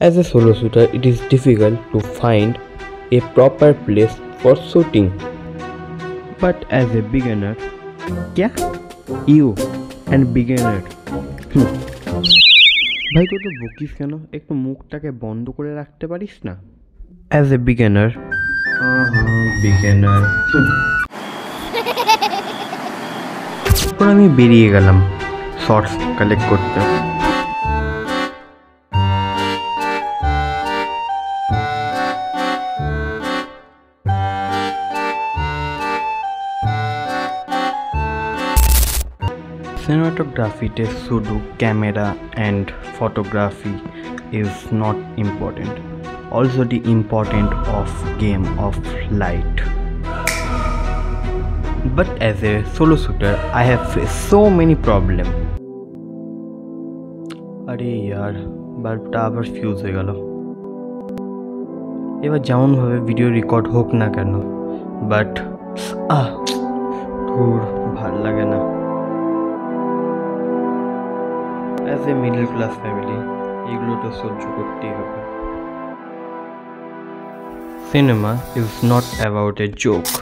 As a solo shooter, it is difficult to find a proper place for shooting. But as a beginner, क्या? You and beginner. ভাই তুই তো বকিস কেন? একটু মুখটাকে বন্ধ করে রাখতে পারিস না? As a beginner, beginner. তারপর আমি বেরিয়ে গেলাম শর্টস কালেক্ট করতে। Cinematography takes pseudo camera and photography is not important. Also the important of game of light. But as a solo shooter, I have faced so many problems. अरे यार বাল্বটা আবার fuse হয়ে গেল। এবার যেমন ভাবে ভিডিও রেকর্ড হোক না কেন, বাট ধুর ভাল লাগে না। As a middle class family, এগুলো তো সহ্য করতেই হবে। Cinema is not about a joke.